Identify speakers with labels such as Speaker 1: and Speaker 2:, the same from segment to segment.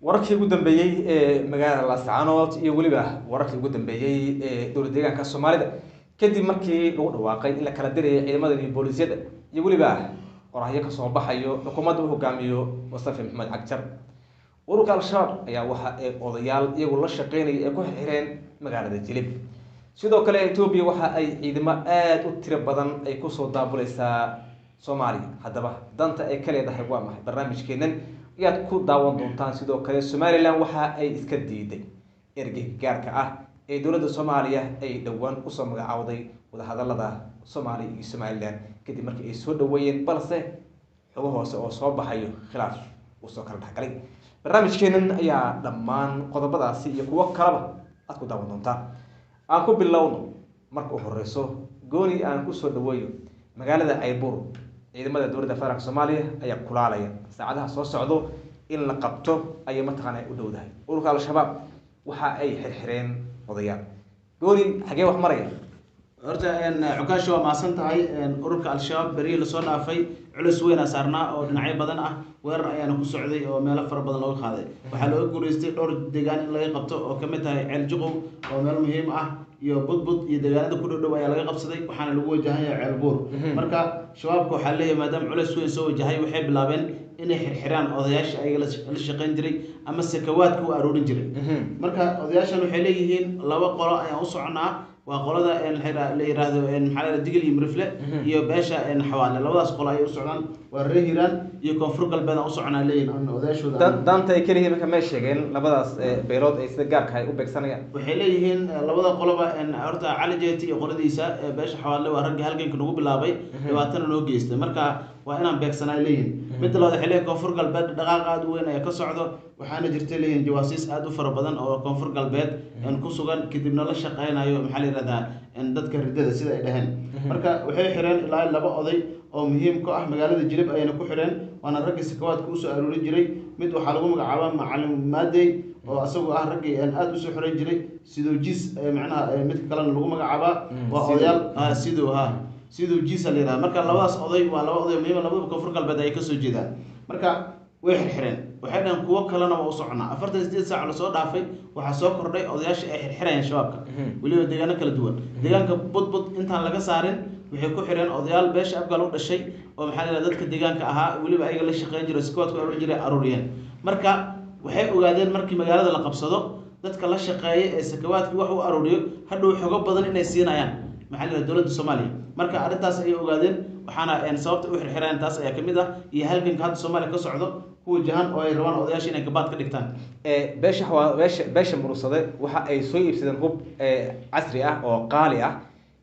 Speaker 1: wararkii ugu dambeeyay ee magaalada Laascaanood iyo waliba wararkii ugu dambeeyay ee dowlad deegaanka Soomaalida kadib markii lagu dhawaaqay in la kala diray ciidamada iyo boolisyada iyo waliba qoraayo ka soo baxayo xukuumadda uu hogaamiyo Mustafa Maxamed Cagjar. ururka Al-Shabaab ayaa waxa ay odayaal iyagu la shaqeynaya ee ku xireen magaalada Jilib. sidoo kale Itoobiya waxa ay ciidamo aad u tiro badan ay ku soo daabulaysaa Soomaaliya. haddaba danta ay ka leedahay waa maxay? barnaamijkeenan ayaad ku daawan doontaan. sidoo kale Somaliland waxa ay iska diiday ergeyga gaarka ah ee dowladda Soomaaliya ay dhawaan u soo magacaawday wadahadalada Soomaaliya iyo Somaliland kadib markii ay soo dhaweeyeen balse xogo hoose oo soo baxayo khilaaf uu soo kala dhaxgalay. barnaamijkeenan ayaa dhammaan qodobadaasi iyo kuwo kaleba aad ku daawan doontaan. aan ku bilowno marka u horeyso gooni aan ku soo dhaweeyo magaalada Ceelbuur. ciidamada dowladda federaalka Soomaaliya ayaa kulaalaya saacadaha soo socdo in la qabto ay mataqaanay u dhowdahay. ururka Al-Shabaab waxa ay xirxireen odayaal. gooni xagee wax maraya?
Speaker 2: horta cukaasho waa maasan tahay. ururka Al-Shabaab bari la soo dhaafay culus weyn saarnaa oo dhinacyo badan ah weerar ayaana ku socday oo meelo fara badan looga qaaday. waxaa looga guuleystay dhowr deegaan in laga qabto oo kamid tahay Ceel Juqow oo meel muhiim ah iyo Budbud iyo deegaanada ku dhow ayaa laga qabsaday waxaana lagu wajahan yahay Ceelbuur. marka shabaabku waxa leeyahay maadaama culus weyn soo wajahay waxay bilaabeen inay xirxiraan odayaasha ay la shaqeyn jiray ama sakawaadka u aroorin jiray. marka odayaashan waxay leeyihiin laba qolo ayaan u soconaa. waa qolada la yiraahdo maxaa la digil iyo mirifle iyo beesha xawaale. labadaas qolo ay u socdaan waa reer Hiiraan iyo koonfur galbeed u soconaa leeyihiin odayaashooda.
Speaker 1: danta ay kaliya marka ma sheegeen labadaas beelood ay sida gaarka ay u beegsanayaan.
Speaker 2: waxay leeyihiin labada qoloba horta Cali Jeeti iyo qoladiisa beesha xawaale waa ragga halganka nagu bilaabay dhibaatana noo geystay. marka waa inaan beegsanaa leeyihiin. mid labaad waxay leeyihiin koonfur galbeed dhaqaaq aad u weyn ayaa ka socdo waxaana jirta leeyihiin jawaasiis aad u fara badan oo koonfur galbeed ku sugan kadibna la shaqeynayo maxaa la yiraahdaa dadka ridada sida ay dhaheen. marka waxay xireen ilaa laba oday oo muhiim ka ah magaalada Jilib ayayna ku xireen waana ragga sakawaadka u soo aruurin jiray. mid waxaa lagu magacaabaa Macalin Maadey oo asagoo ah raggii aad u soo xiran jiray sidoo jis macnaha mid kalena lagu magacaabaa waa odayaal sidoo jis la yiraahdo. marka labadaas oday waa laba oday muhiim labada koonfur galbeed ay ka soo jeedaan. marka way xirxireen waxay dhan kuwa kalena waa u soconaa. 48 saac la soo dhaafay waxaa soo kordhay odayaasha ay xirxirayaan shabaabka waliba deegaano kala duwan. deegaanka Budbud intaan laga saarin waxay ku xireen odayaal beesha Abgaal u dhashay oo maxaa la yiraahdaa dadka deegaanka ahaa waliba ayaga la shaqeyn jiray squad ku aruurin jiray aruuriyeen. marka waxay ogaadeen markii magaalada la qabsado dadka la shaqeeyay ee sakawaadkii wax u aruuriyo hadhow xogo badan inay siinayaan maxaa la yiraahdaa dowladda Soomaaliya. marka arintaas ay ogaadeen waxaana sababta u xirxireen taas ayaa kamid ah iyo halganka hadda Soomaaliya ka socdo ku wajahan oo ay rabaan odayaasha inay gabaad ka dhigtaan.
Speaker 1: beesha murugsade waxa ay soo iibsadeen hub casri ah oo qaali ah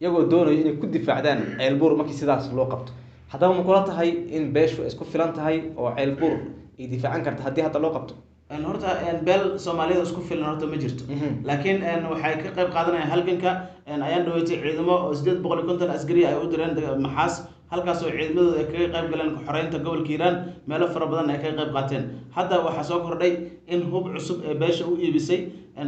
Speaker 1: iyagoo doonaya inay ku difaacdaan Ceelbuur markii sidaas loo qabto. haddaba ma kula tahay in beeshu isku filan tahay oo Ceelbuur ay difaacan karto haddii hadda loo qabto?
Speaker 2: horta beel Soomaaliyeed isku filan horta ma jirto. laakiin waxay ka qayb qaadanayaan halganka ayaan dhaweeyay ciidamo oo 850 askari ay u direen Maxaas halkaas oo ciidamadooda ay kaga qayb galeen xoreynta gobolka Hiiraan meelo fara badan ay kaga qayb qaateen. hadda waxaa soo kordhay in hub cusub ee beesha u iibisay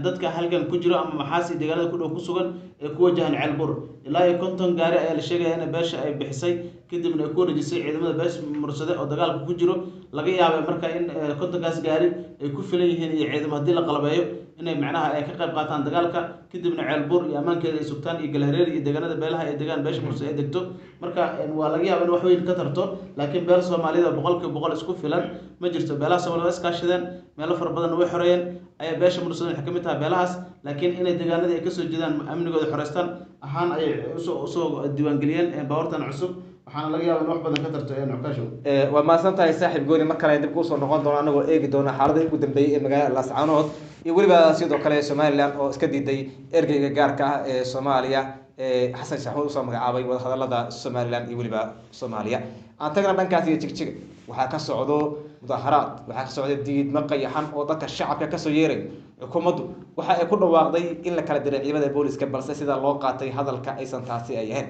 Speaker 2: dadka halgan ku jiro ama Maxaas iyo deegaanada ku dhow ku sugan ee ku wajahan Ceelbuur. ilaa 50 gaari ayaa la sheegay in beesha ay bixisay kadibna ay ku wareejisay ciidamada beesha mursade oo dagaalka ku jiro. laga yaabay marka in 50 gaas gaari ay ku filan yihiin iyo ciidamo hadii la qalabeeyo inay macnaha ay ka qayb qaataan dagaalka kadibna Ceelbuur iyo amaankeeda ay sugtaan iyo Galhareer iyo deegaanada beelaha ay deegaan beesha mursade ay degto. marka waa laga yaabaa in wax weyn ka tarto laakiin beel Soomaaliyeed boqolkiiba boqol isku filan ma jirto. beelaha Soomaaliyeed iska shadeen meelo fara badan way xoreeyeen ay beesha mursade waxa kamid tahay beelahaas laakiin inay deegaanada ay ka soo jeedaan amnigooda xoreystaan ahaan ay soo diiwaan galiyeen baawartan cusub waxaana laga yaabaa in wax badan ka tarto cukaasho.
Speaker 1: waa maasan tahay saaxiib gooni mar kale dib ku soo noqon doona anagoo eegi doona xaaladda ugu dambeeyay ee magaalada Laascaanood iyo waliba sidoo kale Somaliland oo iska diiday ergeyga gaarka ah ee Soomaaliya Xasan Sheekh u soo magacaabay wadahadalada Somaliland iyo waliba Soomaaliya. aan tagana dhankaas iyo Jigjiga waxaa ka socdo mudaharaad waxaa ka socda diid maqayaxan oo dadka shacabka ka soo yeeray. xukuumaddu waxa ay ku dhawaaqday in la kala diray ciidamada booliska balse sida loo qaatay hadalka aysan taasi ay ahayn.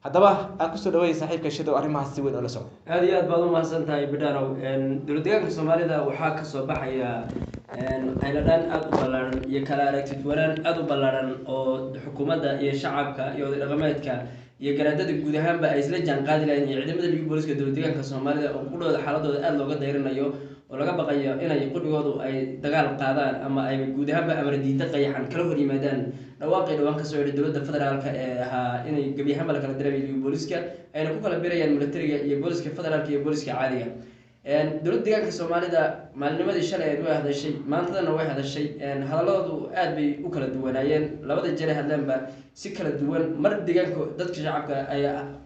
Speaker 1: haddaba aan ku soo dhaweeyay saaxiibka Shidow arrimahaas si weyn oo la socdo.
Speaker 3: aad iyo aad baad u mahadsan tahay Bidhaanow. dowlad deegaanka Soomaalida waxaa ka soo baxaya qayladaan aad u ballaaran iyo kala aragtid wanaan aad u ballaaran oo xukuumadda iyo shacabka iyo dhaqameedka iyo garaadada guud ahaanba ay isla jaan qaadi lahayn iyo ciidamada liiga booliska dowlad deegaanka Soomaalida oo ku dhawada xaaladooda aad looga dayrinayo oo laga baqayo inay qudhigoodu ay dagaal qaadaan ama ay guud ahaanba amar diida qayaxan kala hor yimaadaan dhawaaqii dhawaan kasoo yidhi dowladda federaalka ee ahaa inay gebi ahaanba la kala dareemayo booliska ayna ku kala birayaan militariga iyo booliska federaalka iyo booliska caadiga dowladda deegaanka soomaalida maalinimadii shalay ay way hadashay maantadana way hadashay hadalladoodu aad bay u kala duwanaayeen labada jeer hadlaanba si kala duwan mar deegaanka dadka shacabka ay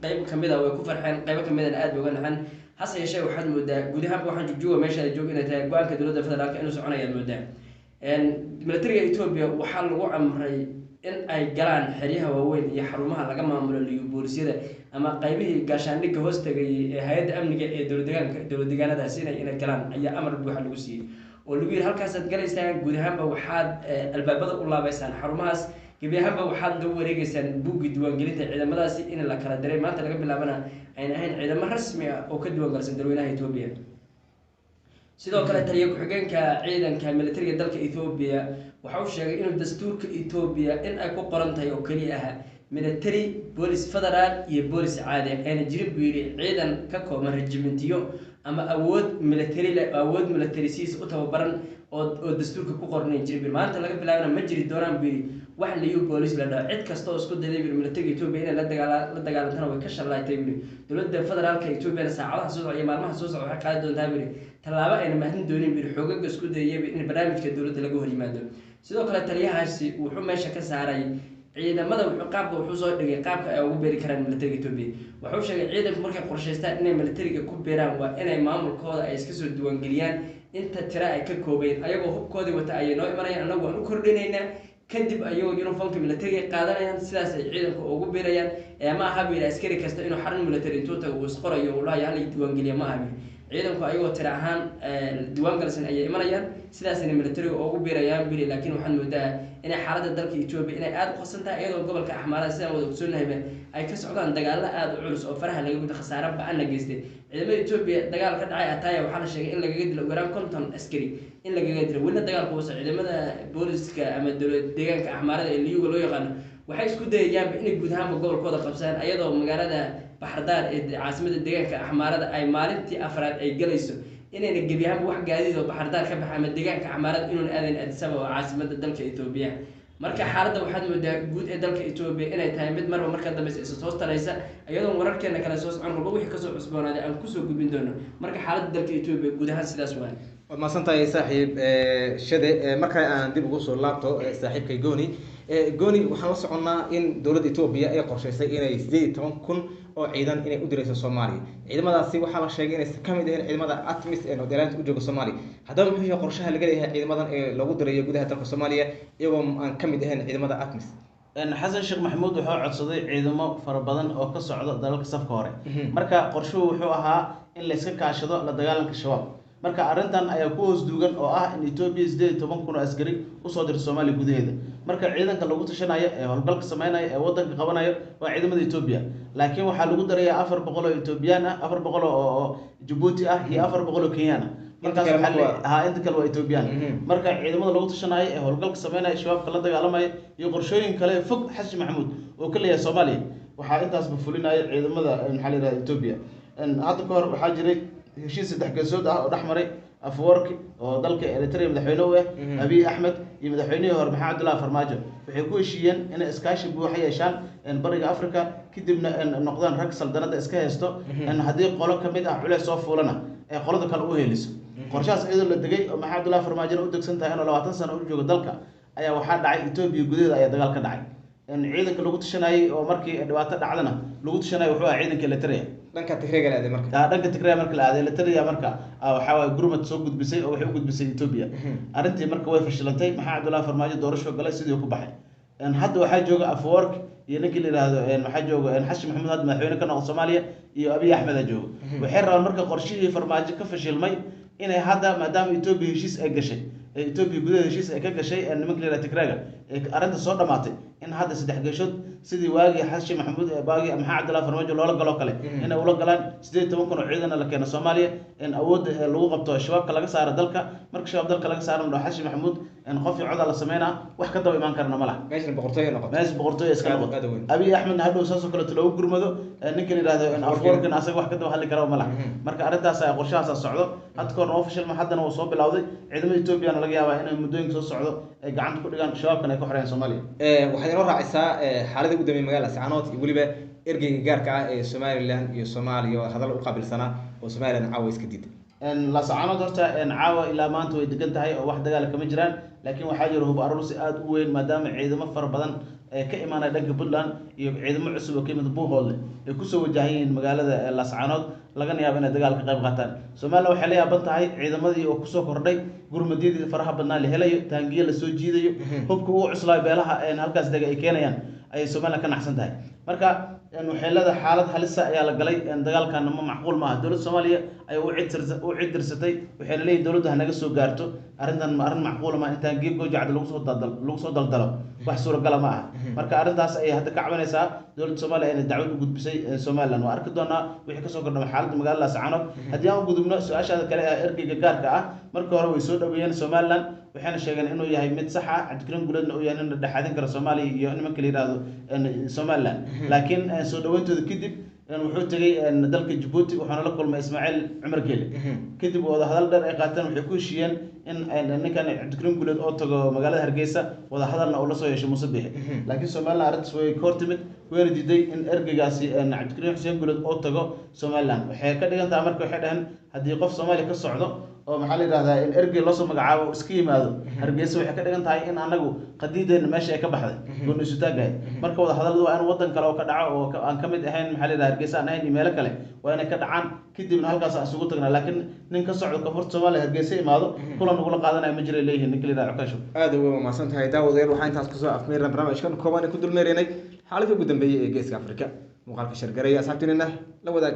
Speaker 3: qayb kamid ah way ku farxeen qayb kamid ah aad bay uga naxan hase yeeshee waxaad moodaa guud ahaanba waxaan jooga meesha ay joog inay tahay go-aanka dowladda federaalka inuu soconayaad moodaa militariga Ethiopia waxaa lagu amray in ay galaan xeryaha waaweyn iyo xarumaha laga maamulo liyo boolisyada ama qaybihii gaashaandhigga hoos tagay ee hay'adda amniga ee dowlad deegaanadaasi inay galaan ayaa amar buuxa lagu siiyey oo lagu yiri halkaasaad galaysaan guud ahaanba waxaad albaabada u laabaysaan xarumahaas gebi ahaanba waxaad la wareegaysaan buuggii diiwaangelinta ciidamadaasi in la kala diray maanta laga bilaabana ayna ahayn ciidamo rasmi ah oo ka diiwaangalsan dalweynaha Ethiopia sidoo kale taliye ku-xigeenka ciidanka militariga dalka Ethiopia waxa uu sheegay inuu dastuurka Ethiopia in ay ku qoran tahay oo kaliya ah military police federal iyo police caadi ayna jirin buu yiri ciidan ka kooban regimentiyo ama awood military siis u tababaran oo dastuurka ku qornay jirin maanta laga bilaabana ma jiri doonaan buu yiri wax liyo police la dhaw cid kasta oo isku dayay militariga Ethiopia in la dagaalantana way ka shalaaytay buu dowladda federaalka Ethiopia saacadaha soo socda iyo maalmaha soo socda waxay qaadi doontaa buu talaabo ayna mahdin doonin buu xoogaga isku dayay in barnaamijka dowladda laga hor yimaado sidoo kale taliyahaasi wuxuu meesha ka saaray ciidamada wuxuu soo dhigay qaabka ay ugu beeri karaan militariga Ethiopia wuxuu sheegay ciidanku markay qorshaystaan inay militariga ku beeraan waa inay maamulkooda ay iska soo diiwaangeliyaan inta tira ay ka koobeen ayagoo hubkoodii wata ay noo imanayaan anagu waan u kordhinaynaa kadib ayagoo uniformka militariga qaadanayaan sidaas ay ciidanku ugu beerayaan ma aha biir askari kasta inuu xarun military intuu tago uu isqorayo uu lahayo hal diiwaangeliya ma aha ciidanku ayagoo tira ahaan diiwaangalsan ayay imanayaan sidaasina militariga ugu beerayaan bili laakiin waxaan moodaa inay xaaladda dalka Ethiopia inay aad u qasan tahay iyadoo gobolka Axmaarada sidaan wada ogsoonahay ay ka socdaan dagaalo aad u culus oo faraha laga gudo khasaare ba'an geystay ciidamada Ethiopia dagaal ka dhacay Ataya waxaa la sheegay in laga dilo garaan 50 askari in laga dilo wina dagaalku uu ciidamada booliska ama dowladda deegaanka Axmaarada ee liyuga loo yaqaan waxay isku dayayaan inay guud ahaan gobolkooda qabsadaan iyadoo magaalada Baxardaar ee caasimada deegaanka Axmaarada ay maalintii afraad ay galayso inayna gebi ahaan wax gaadiid oo Baxardaar ka baxay ama deegaanka Axmaarada inuu aadan Addis Ababa oo caasimada dalka Ethiopia marka xaaladda waxaad moodaa guud ee dalka Ethiopia inay tahay mid marba marka dambe is soo taraysa iyadoo wararkeena kala soo socon walba wixii ka soo cusboonaaday aan ku soo gudbin doono marka xaaladda dalka Ethiopia guud ahaan sidaas waa
Speaker 1: ma santahay saaxiib shade marka aan dib ugu soo laabto saaxiibkay Gooni waxaan la soconnaa in dowladda Ethiopia ay qorshaysay inay 18,000 oo ciidan inay u dirayso Soomaaliya ciidamadaasi waxaa la sheegay inay ka mid yihiin ciidamada ATMIS ee Nederland u jooga Soomaaliya haddaba muxuu yahay qorshaha laga leeyahay ciidamadan ee lagu dirayo gudaha dalka Soomaaliya iyagoo aan ka mid ahayn ciidamada ATMIS
Speaker 2: xasan sheekh maxamuud wuxuu codsaday ciidamo fara badan oo ka socda dalalka safka hore marka qorshuhu wuxuu ahaa in la iska kaashado la dagaalanka shabaab marka arintan ayaa ku hoos duugan oo ah in Ethiopia 18,000 askari u soo dirto Soomaaliya gudaheeda marka ciidanka lagu tashanayo ee howlgalka sameynaya ee wadanka qabanayo waa ciidamada Ethiopia laakiin waxa lagu darayaa 400 oo Ethiopian ah 400 oo Djibouti ah iyo 400 oo Kenyan markaas inta kale waa Ethiopian marka ciidamada lagu tashanayo ee howlgalka sameynaya shabaabka la dagaalamaya iyo qorshooyin kale fog xasan maxamuud oo ka leeyahay Soomaaliya waxa intaas fulinaya ciidamada maxalliga Ethiopia hadda ka hor waxa jiray heshiis saddex geesood ah oo dhaxmaray Afwerki oo dalka Eritrea madaxweyne u ah Abiy Ahmed iyo madaxweynihii hore Maxamed Abdullahi Farmaajo waxay ku heshiiyeen in iskaashi buuxa yeeshaan bariga Afrika kadibna noqdaan rag saldanada iska haysto haddii qolo kamid ah culays soo fuulana ee qolada kale u heeliso qorshahaas iyadoo la degay oo Maxamed Abdullahi Farmaajo u degsan tahay inuu 20 sano u joogo dalka ayaa waxaa dhacay Ethiopia gudaheeda ayaa dagaal ka dhacay ciidanka lagu tashanayay oo markii dhibaato dhacdana lagu tashanayay wuxuu ahaa ciidanka Eritrea
Speaker 1: dhanka Tigreega la aaday marka
Speaker 2: dhanka Tigreega marka la aaday Eritrea marka waxa way gurmad soo gudbisay oo waxay u gudbisay Ethiopia arintii marka way fashilantay Maxamed Abdullahi Farmaajo doorasho galay sidii ku baxay hadda waxa jooga Afwerki iyo ninkii la yiraahdo waxa jooga Xasan Maxamuud hadda madaxweyne ka noqday Soomaaliya iyo Abiy Ahmed jooga waxay rabaan marka qorshihii Farmaajo ka fashilmay inay hadda maadaama Ethiopia heshiis ay gashay Ethiopia gudaheeda heshiis ay ka gashay nimanka la yiraahdo Tigreega arinta soo dhamaatay in hadda saddex geeshood sidii waagi Xasan Maxamuud baagi Maxamed Abdullahi Farmaajo loola galo kale in ay ula galaan 18,000 oo ciidan la keeno Soomaaliya in awood lagu qabto shabaabka laga saaro dalka marka shabaab dalka laga saaro Xasan Maxamuud in qof cod la sameeyna wax ka daba iman karna malaha
Speaker 1: meeshan boqortooyo noqoto
Speaker 2: mees boqortooyo iska
Speaker 1: Aad
Speaker 2: noqoto
Speaker 1: weyn.
Speaker 2: Abiy Ahmed hadhow saasoo kale loogu gurmado ninka la yiraahdo in Afwerkin asaga wax ka daba hadli karo malaha marka arintaas ay qorshahaas socdo had koor oo fashil ma haddana uu soo bilowday ciidamada Ethiopia laga yaabaa inay muddooyin soo socdo ay gacanta ku dhigaan shabaabkan ay ku xireen Soomaaliya
Speaker 1: waxaad inoo raacisaa xaaladda ugu dambeeyay magaalada Laascaanood iyo weliba ergeyga gaarka ah ee Somaliland iyo Soomaaliya oo hadal u qaabilsanaa oo Somaliland caawa iska diiday
Speaker 2: Laascaanood horta caawa ilaa maanta way degan tahay oo wax dagaal kama jiraan laakiin waxaa jira hub aruursi aad u weyn maadaama ciidamo fara badan ay ka imaanay dhanka Puntland iyo ciidamo cusub oo ka yimid Buuhoodle ay ku soo wajahayeen magaalada Laascaanood laga yaabo inay dagaal ka qayb qaataan Soomaaliya waxay la yaaban tahay ciidamadii oo ku soo kordhay gurmadiyadii faraha badnaa la helayo taangiyo la soo jiidayo hubka uu cuslaa beelaha halkaas daga ay keenayaan ay Soomaaliya ka naxsan tahay marka waxay leedahay xaalad halis ah ayaa la galay dagaalkan ma macquul maaha dowladda Soomaaliya ay u cidirsatay waxay leeyihiin dowladda hanaga soo gaarto arrintan ma arrin macquul ma intaan geeb goojacda lagu soo daldalo wax suuragal ma aha marka arrintaas ay hadda ka cabanaysaa dowladda Soomaaliya inay dacwad u gudbisay Somaliland waa arki doonaa wixii ka soo kordhay xaaladda magaalada Laascaanood haddii aan u gudubno su'aashaada kale ee ergeyga gaarka ah marka hore way soo dhaweeyeen Somaliland waxayna sheegeen inuu yahay mid sax ah Cabdikariim Guuleedna uu yahay nin dhexaadin kara Soomaaliya iyo nimanka la yiraahdo Somaliland laakiin soo dhaweyntooda kadib wuxuu tagay dalka Djibouti waxaana la kulmay Ismaaciil Cumar Geele kadib wada hadal dheer ay qaateen waxay ku heshiiyeen in ninkan Cabdikariim Guuleed oo tago magaalada Hargeysa wada hadalna uu la soo yeesho Muuse Biixi laakiin Somaliland arrintaas way ka hortimid wayna diiday in ergeygaasi Cabdikariim Xuseen Guuleed oo tago Somaliland waxay ka dhigan tahay marka waxay dhahan haddii qof Soomaaliya ka socdo oo maxaa la yiraahdaa in ergey loo soo magacaabo iska yimaado Hargeysa waxay ka dhigan tahay in anagu qadiideena meesha ay ka baxday goon isu taagay marka wada hadaladu waa in wadan kale oo ka dhaco oo aan kamid ahayn maxaa la yiraahdaa Hargeysa aan ahayn meelo kale waa inay ka dhacaan kadibna halkaas aan isugu tagnaa laakiin nin ka socdo koonfurta Soomaaliya Hargeysa imaado kulan ugu la qaadanayo ma jiray leeyihiin ninka la yiraahdo Cukasho
Speaker 1: aad ugu mahadsan tahay daawadayaal waxaan intaas ku soo afmeernay barnaamijkan kooban ku dulmeereynay xaaladda ugu dambeeyay ee Geeska Afrika muuqaalka shargareeya asxaabtiina la wadaag